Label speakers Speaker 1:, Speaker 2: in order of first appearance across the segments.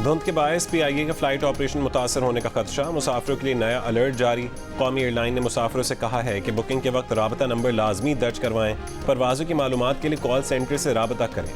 Speaker 1: धुंध के बायस PIA का फ्लाइट ऑपरेशन मुतासर होने का खदशा, मुसाफिरों के लिए नया अलर्ट जारी। कौमी एयरलाइन ने मुसाफिरों से कहा है कि बुकिंग के वक्त राबता नंबर लाजमी दर्ज करवाएं। परवाज़ों की मालूमात के लिए कॉल सेंटर से राबता करें।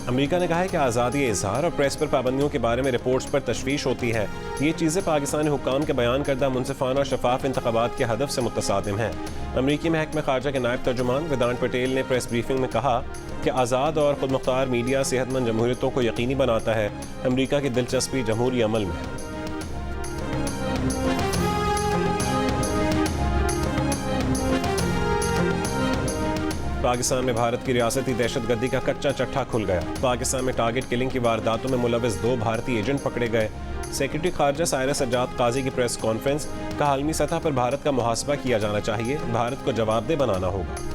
Speaker 1: अमेरिका ने कहा है कि आज़ादी इज़हार और प्रेस पर पाबंदियों के बारे में रिपोर्ट्स पर तशवीश होती है। ये चीज़ें पाकिस्तानी हुक्काम के बयान करदा मुनसिफाना और शफाफ इंतखाबात के हदफ से मुतसादिम हैं। अमरीकी महकमा खारजा के नायब तर्जुमान वेदांत पटेल ने प्रेस ब्रीफिंग में कहा कि आज़ाद और खुद मुख्तार मीडिया सेहतमंद जमहूरियतों को यकीनी बनाता है। अमरीका की दिलचस्पी जमहूरी अमल में है। पाकिस्तान में भारत की रियासती दहशतगर्दी का कच्चा चट्टा खुल गया। पाकिस्तान में टारगेट किलिंग की वारदातों में मुलविस 2 भारतीय एजेंट पकड़े गए। सेक्रेटरी खारजा सायरस सज्जाद काजी की प्रेस कॉन्फ्रेंस, कहा आलमी सतह पर भारत का मुहासबा किया जाना चाहिए, भारत को जवाबदेह बनाना होगा।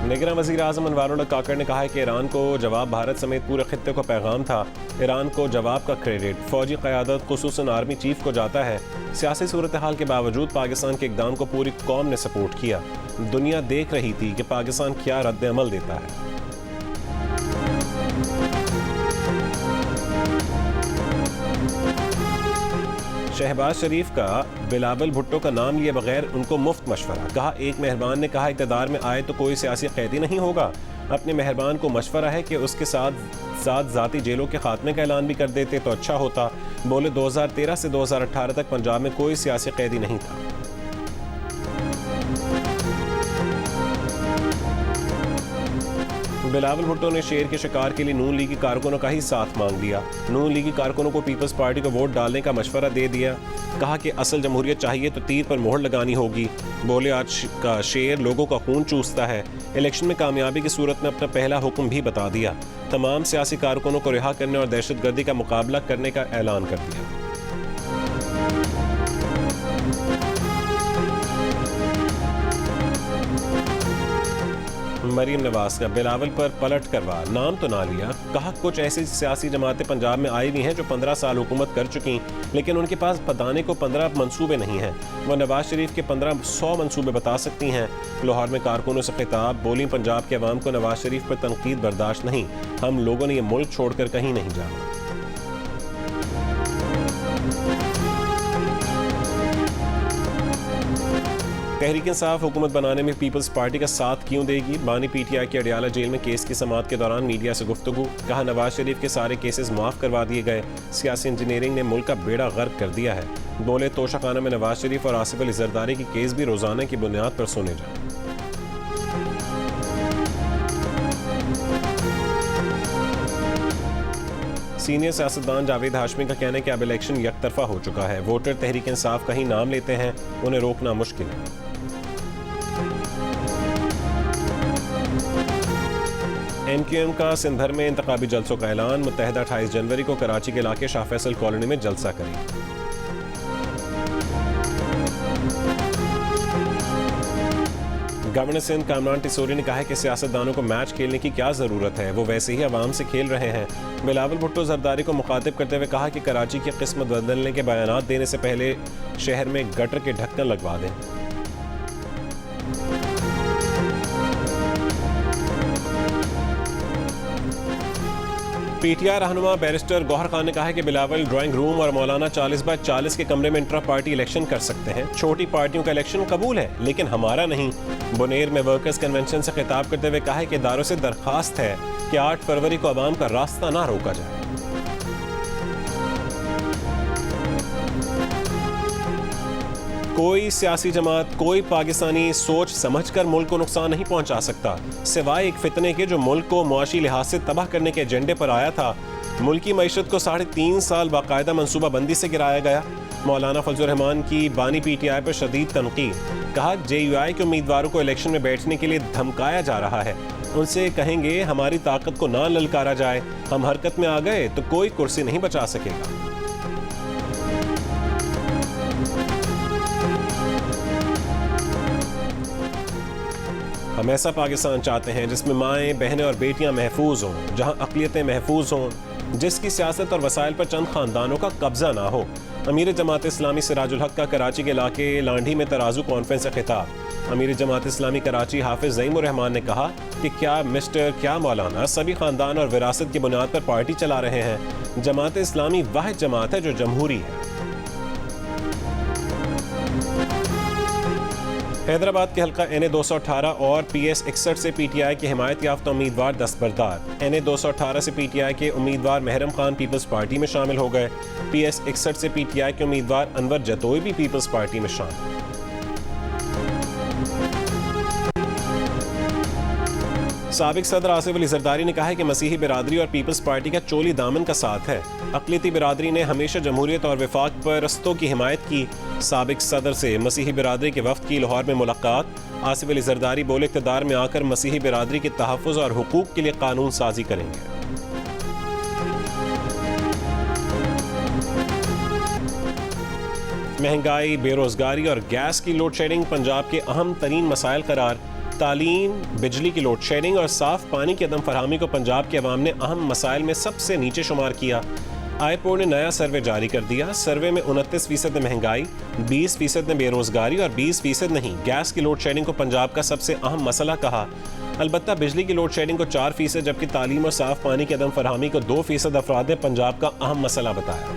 Speaker 1: निगरान वज़ीर आज़म अनवारुल्लाह काकड़ ने कहा है कि ईरान को जवाब भारत समेत पूरे खित्ते को पैगाम था। ईरान को जवाब का क्रेडिट फौजी क़यादत खुसूसन आर्मी चीफ को जाता है। सियासी सूरत हाल के बावजूद पाकिस्तान के इक़दाम को पूरी कौम ने सपोर्ट किया। दुनिया देख रही थी कि पाकिस्तान क्या रद्द अमल देता है। शहबाज शरीफ का बिलावल भुट्टो का नाम लिए बगैर उनको मुफ्त मशवरा, कहा एक मेहरबान ने कहा इक़्तिदार में आए तो कोई सियासी कैदी नहीं होगा। अपने मेहरबान को मशवरा है कि उसके साथ ज़ाती जेलों के खात्मे का ऐलान भी कर देते तो अच्छा होता। बोले 2013 से 2018 तक पंजाब में कोई सियासी कैदी नहीं था। बिलावल भुट्टो ने शेर के शिकार के लिए नून लीगी कारकुनों का ही साथ मांग लिया। नून लीगी कारकुनों को पीपल्स पार्टी को वोट डालने का मशवरा दे दिया। कहा कि असल जमहूरियत चाहिए तो तीर पर मोहर लगानी होगी। बोले आज का शेर लोगों का खून चूसता है। इलेक्शन में कामयाबी की सूरत में अपना पहला हुक्म भी बता दिया। तमाम सियासी कारकुनों को रिहा करने और दहशतगर्दी का मुकाबला करने का ऐलान कर दिया। मरीम नवाज का बिलावल पर पलट करवा, नाम तो ना लिया। कहा कुछ ऐसी सियासी जमातें पंजाब में आई हुई हैं जो 15 साल हुकूमत कर चुकी, लेकिन उनके पास बताने को 15 मंसूबे नहीं हैं। वह नवाज शरीफ के 1500 मंसूबे बता सकती हैं। लाहौर में कारकुनों से खिताब, बोली पंजाब के अवाम को नवाज शरीफ पर तनकीद बर्दाश्त नहीं। हम लोगों ने ये मुल्क छोड़कर कहीं नहीं जाना। तहरीक इंसाफ हुकूमत बनाने में पीपल्स पार्टी का साथ क्यों देगी? बानी PTI के अडियाला जेल में केस की समाअत के दौरान मीडिया से गुफ्तगू, कहा नवाज शरीफ के सारे केसेस माफ़ करवा दिए गए। सियासी इंजीनियरिंग ने मुल्क का बेड़ा गर्क कर दिया है। बोले तोशाखाना में नवाज शरीफ और आसिफ अली जरदारी की केस भी रोजाना की बुनियाद पर सुने जाए। सीनियर सियासतदान जावेद हाशमी का कहना है कि अब इलेक्शन यकतरफा हो चुका है। वोटर तहरीक इंसाफ का ही नाम लेते हैं, उन्हें रोकना मुश्किल है। MQM का सिंध भर में इंतखाबी जलसों का ऐलान, मुत्तहदा 28 जनवरी को कराची के इलाके शाह फैसल कॉलोनी में जलसा करेगी। गवर्नर सिंध कामरान टिसोरी ने कहा है कि सियासतदानों को मैच खेलने की क्या ज़रूरत है, वो वैसे ही अवाम से खेल रहे हैं। बिलावल भुट्टो जरदारी को मुखातिब करते हुए कहा कि कराची की किस्मत बदलने के बयानात देने से पहले शहर में गटर के ढक्कन लगवा दें। PTI रहनुमा बैरिस्टर गौहर खान ने कहा है कि बिलावल ड्राइंग रूम और मौलाना 40/40 के कमरे में इंट्रा पार्टी इलेक्शन कर सकते हैं। छोटी पार्टियों का इलेक्शन कबूल है, लेकिन हमारा नहीं। बुनेर में वर्कर्स कन्वेंशन से खिताब करते हुए कहा है कि इदारों से दरखास्त है कि 8 फरवरी को अवाम का रास्ता ना रोका जाए। कोई सियासी जमात, कोई पाकिस्तानी सोच समझकर मुल्क को नुकसान नहीं पहुंचा सकता, सिवाय एक फितने के जो मुल्क को मुआशी लिहाज से तबाह करने के एजेंडे पर आया था। मुल्क की मईशत को 3.5 साल बाकायदा मनसूबा बंदी से गिराया गया। मौलाना फजलुर रहमान की बानी PTI पर शदीद तनकीद, कहा JUI के उम्मीदवारों को इलेक्शन में बैठने के लिए धमकाया जा रहा है। उनसे कहेंगे हमारी ताकत को ना ललकारा जाए, हम हरकत में आ गए तो कोई कुर्सी नहीं बचा सकेगा। हम ऐसा पाकिस्तान चाहते हैं जिसमें माएँ, बहनें और बेटियां महफूज हों, जहां अक़लियतें महफूज हों, जिसकी सियासत और वसाइल पर चंद खानदानों का कब्जा ना हो। अमीर जमात इस्लामी सिराजुल हक का कराची के इलाके लांढी में तराजू कॉन्फ्रेंस से खिताब। अमीर जमात इस्लामी कराची हाफिज ज़ईमुर रहमान ने कहा कि क्या मिस्टर क्या मौलाना सभी खानदान और विरासत की बुनियाद पर पार्टी चला रहे हैं। जमात इस्लामी वाहिद जमात है जो जमहूरी है। हैदराबाद के हल्का NA 218 और PS 61 से PTI के हिमायत याफ्ता उम्मीदवार दस्तबरदार। NA 218 से PTI के उम्मीदवार महरम खान पीपल्स पार्टी में शामिल हो गए। PS 61 से PTI के उम्मीदवार अनवर जतोई भी पीपल्स पार्टी में शामिल। साबिक सदर आसिफ अली जरदारी ने कहा है कि मसीही बिरादरी और पीपल्स पार्टी का चोली दामन का साथ है। अक़लियती बिरादरी ने हमेशा जमहूरियत और वफाक परस्तों की हिमायत की। साबिक सदर से मसीही बिरादरी के वफ़द की लाहौर में मुलाकात। आसिफ अली जरदारी बोले इक़्तिदार में आकर मसीही बिरादरी के तहफ़्फ़ुज़ और हुकूक़ के लिए कानून साजी करेंगे। महंगाई, बेरोजगारी और गैस की लोड शेडिंग पंजाब के अहम तरीन मसाइल करार। तालीम, बिजली की लोड शेडिंग और साफ पानी की अदम फरहमी को पंजाब के अवाम ने अहम मसाइल में सबसे नीचे शुमार किया। आईपोर ने नया सर्वे जारी कर दिया। सर्वे में 29% ने महंगाई, 20% ने बेरोजगारी और 20% नहीं गैस की लोड शेडिंग को पंजाब का सबसे अहम मसला कहा। अलबत्ता बिजली की लोड शेडिंग को 4%, जबकि तालीम और साफ पानी की अदम फरहमी को 2% अफराद ने पंजाब का अहम मसला बताया।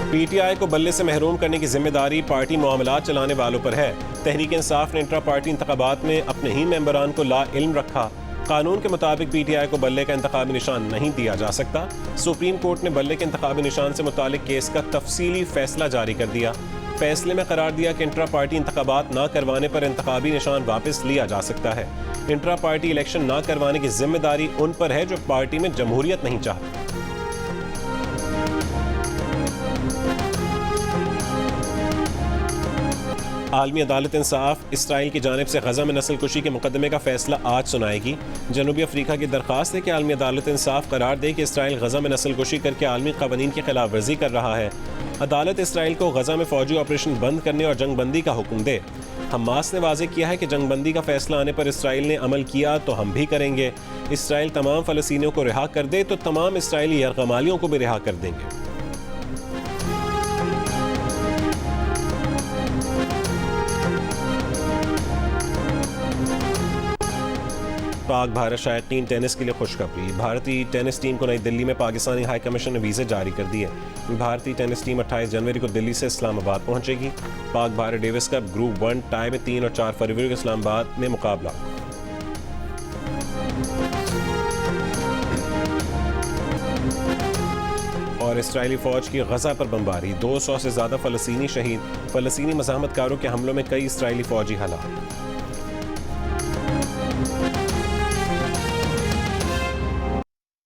Speaker 1: PTI को बल्ले से महरूम करने की जिम्मेदारी पार्टी मामलात चलाने वालों पर है। तहरीक इंसाफ ने इंट्रा पार्टी इंतखाबात में अपने ही मेंबरान को ला इल्म रखा। कानून के मुताबिक PTI को बल्ले का इंतखाबी निशान नहीं दिया जा सकता। सुप्रीम कोर्ट ने बल्ले के इंतखाबी निशान से मुतालिक केस का तफसीली फैसला जारी कर दिया। फैसले में करार दिया कि इंट्रा पार्टी इंतखाबात ना करवाने पर इंतखाबी निशान वापस लिया जा सकता है। इंट्रा पार्टी इलेक्शन ना करवाने की जिम्मेदारी उन पर है जो पार्टी में जमहूरियत नहीं चाहते। आलमी अदालत इंसाफ इसराइल की जानिब से गजा में नस्लकुशी के मुकदमे का फैसला आज सुनाएगी। जनूबी अफ्रीका की दरख्वास्त है कि आलमी अदालत इंसाफ करार दे कि इसराइल गजा में नस्लकुशी करके आलमी कवानीन की खिलाफ वर्जी कर रहा है। अदालत इसराइल को गजा में फौजी ऑपरेशन बंद करने और जंगबंदी का हुक्म दे। हमास ने वाज़ेह किया है कि जंगबंदी का फैसला आने पर इसराइल ने अमल किया तो हम भी करेंगे। इसराइल तमाम फ़लस्तीनियों को रिहा कर दे तो तमाम इसराइली यरगमालियों को भी रिहा कर देंगे। पाक भारत शायकीन टेनिस के लिए खुशखबरी। भारतीय टेनिस टीम को नई दिल्ली में पाकिस्तानी हाई कमीशन ने वीज़े जारी कर दिए। भारतीय टेनिस टीम 28 जनवरी को दिल्ली से इस्लामाबाद पहुंचेगी। Pak Bharat Davis cup group 1 tie में 3 और 4 फरवरी को इस्लामाबाद में मुकाबला। और इसराइली फौज की गजा पर बमबारी, 200 से ज़्यादा फ़लस्तीनी शहीद। फ़लस्तीनी मज़ाहमतकारों के हमलों में कई इसराइली फौजी हलाक।